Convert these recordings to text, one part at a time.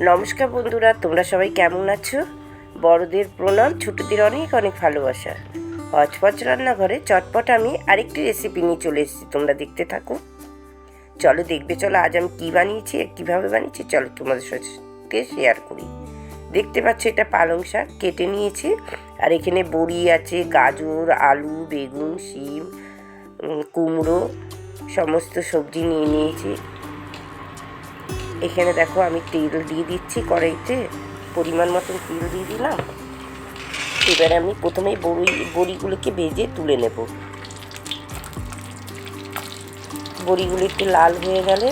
নমস্কার বন্ধুরা, তোমরা সবাই কেমন আছো? বড়দের প্রণাম, ছোটদের অনেক অনেক ভালোবাসা। হচপচ রান্নাঘরে চটপট আমি আরেকটি রেসিপি নিয়ে চলে এসেছি, তোমরা দেখতে থাকো। চলো দেখবে, চলো আজ আমি কী বানিয়েছি আর কীভাবে বানিয়েছি চলো তোমাদের সাথে শেয়ার করি। দেখতে পাচ্ছ এটা পালং শাক কেটে নিয়েছি, আর এখানে বড়ি আছে, গাজর, আলু, বেগুন, শিম, কুমড়ো সমস্ত সবজি নিয়ে নিয়েছি। এখানে দেখো আমি তেল দিয়ে দিচ্ছি কড়াইতে, পরিমাণ মতন তেল দিয়ে দিলাম। এবারে আমি প্রথমেই বড়িগুলোকে ভেজে তুলে নেব। বড়িগুলো একটু লাল হয়ে গেলে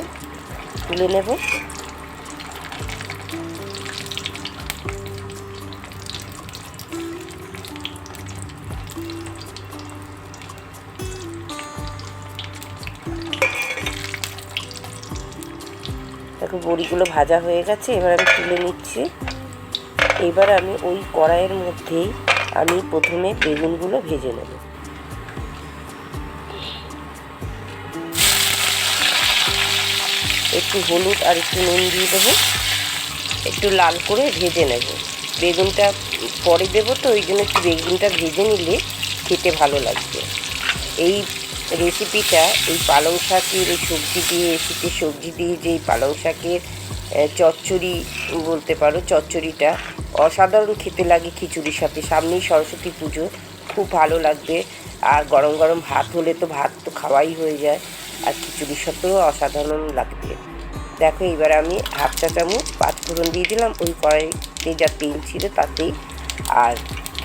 তুলে নেব। দেখো বড়িগুলো ভাজা হয়ে গেছে, এবার আমি তুলে নিচ্ছি। এবার আমি ওই কড়াইয়ের মধ্যেই আমি প্রথমে বেগুনগুলো ভেজে নেব। একটু হলুদ আর একটু নুন দিয়ে দেবো, একটু লাল করে ভেজে নেব। বেগুনটা পরে দেবো, তো ওই জন্য একটু বেগুনটা ভেজে নিলে খেতে ভালো লাগবে। এই রেসিপিটা এই পালং শাকের এই সবজি দিয়ে, শীতের সবজি দিয়ে যে এই পালং শাকের চচ্চড়ি বলতে পারো, চচ্চড়িটা অসাধারণ খেতে লাগে খিচুড়ির সাথে। সামনেই সরস্বতী পুজো, খুব ভালো লাগবে। আর গরম গরম ভাত হলে তো ভাত তো খাওয়াই হয়ে যায়, আর খিচুড়ির সাথেও অসাধারণ লাগবে। দেখো এবার আমি হাফ চা চামচ পাঁচফোড়ন দিয়ে দিলাম ওই কড়াইতে যা তেল ছিল তাতেই, আর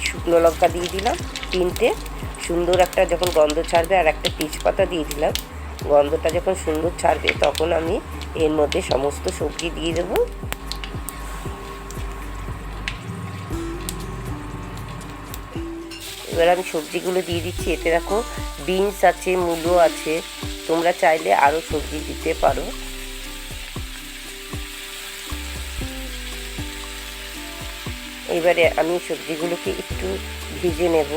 শুকনো লঙ্কা দিয়ে দিলাম 3টে। সুন্দর একটা যখন গন্ধ ছাড়বে, আর একটা তেজপাতা দিয়ে দিলাম। গন্ধটা যখন সুন্দর ছাড়বে তখন আমি এর মধ্যে সমস্ত সবজি দিয়ে দেবো। এবার আমি সবজিগুলো দিয়ে দিচ্ছি। এতে দেখো বিনস আছে, মূলো আছে, তোমরা চাইলে আরও সবজি দিতে পারো। এবারে আমি সবজিগুলোকে একটু ভেজে নেব।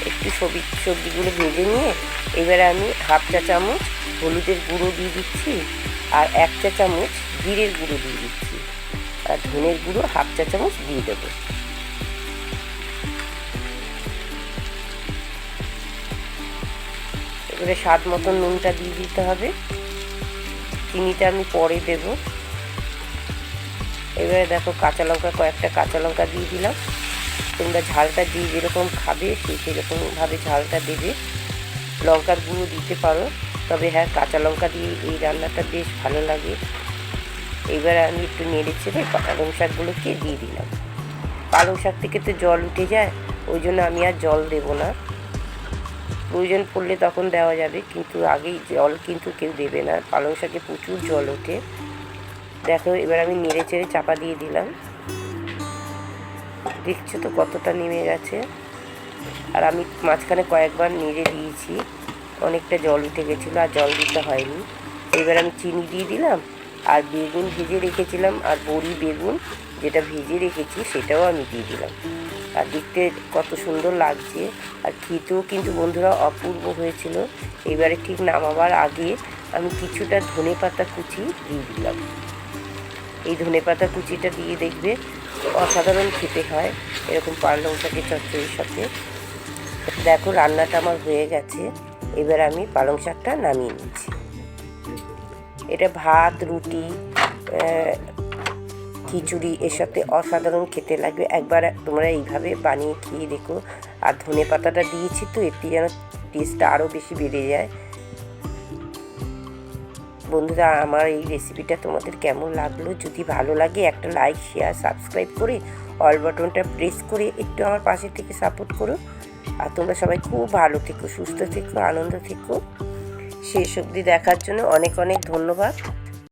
একটু সবজিগুলো ভেজে নিয়ে এবারে আমি হাফ চা চামচ হলুদের গুঁড়ো দিয়ে দিচ্ছি, আর 1 চা চামচ জিরের গুঁড়ো দিয়ে দিচ্ছি, আর ধনের গুঁড়ো হাফ চা চামচ দিয়ে দেবো। এবারে স্বাদ মতন নুনটা দিয়ে দিতে হবে, চিনিটা আমি পরে দেব। এবারে দেখো কাঁচা লঙ্কা, কয়েকটা কাঁচা লঙ্কা দিয়ে দিলাম। তোমরা ঝালটা দিয়ে যেরকম খাবে সেই সেরকমভাবে ঝালটা দেবে। লঙ্কার গুঁড়ো দিতে পারো, তবে হ্যাঁ কাঁচা লঙ্কা দিয়ে এই রান্নাটা বেশ ভালো লাগে। এবার আমি একটু নেড়ে চেড়ে পালং শাকগুলোকে দিয়ে দিলাম। পালং শাক থেকে তো জল উঠে যায়, ওই জন্য আমি আর জল দেবো না। প্রয়োজন পড়লে তখন দেওয়া যাবে, কিন্তু আগেই জল কিন্তু কেউ দেবে না, পালং শাকে প্রচুর জল ওঠে। দেখো এবার আমি নেড়ে চেড়ে চাপা দিয়ে দিলাম। দেখছো তো কতটা নেমে গেছে। আর আমি মাঝখানে কয়েকবার নেড়ে দিয়েছি, অনেকটা জল উঠে গেছিলো, আর জল দিতে হয়নি। এবার আমি চিনি দিয়ে দিলাম, আর বেগুন ভেজে রেখেছিলাম, আর বড়ি বেগুন যেটা ভেজে রেখেছি সেটাও আমি দিয়ে দিলাম। আর দেখতে কত সুন্দর লাগছে, আর খেতেও কিন্তু বন্ধুরা অপূর্ব হয়েছিল। এবারে ঠিক নামাবার আগে আমি কিছুটা ধনেপাতা কুচি দিয়ে দিলাম। এই ধনেপাতা কুচিটা দিয়ে দেখবে অসাধারণ খেতে হয় এরকম পালং শাকের চচ্চড়ির সাথে। দেখো রান্নাটা আমার হয়ে গেছে, এবার আমি পালং শাকটা নামিয়ে নিচ্ছি। এটা ভাত, রুটি, খিচুড়ি এর সাথে অসাধারণ খেতে লাগবে। একবার তোমরা এইভাবে বানিয়ে খেয়ে দেখো। আর ধনে পাতাটা দিয়েছি তো এতে যেন টেস্টটা আরও বেশি বেড়ে যায়। বন্ধুরা, আমার এই রেসিপিটা তোমাদের কেমন লাগলো? যদি ভালো লাগে একটা লাইক, শেয়ার, সাবস্ক্রাইব করে অল বাটনটা প্রেস করে একটু আমার পাশে থেকে সাপোর্ট করো। আর তোমরা সবাই খুব ভালো থেকো, সুস্থ থেকো, আনন্দ থেকো। শেষ অবধি দেখার জন্য অনেক অনেক ধন্যবাদ।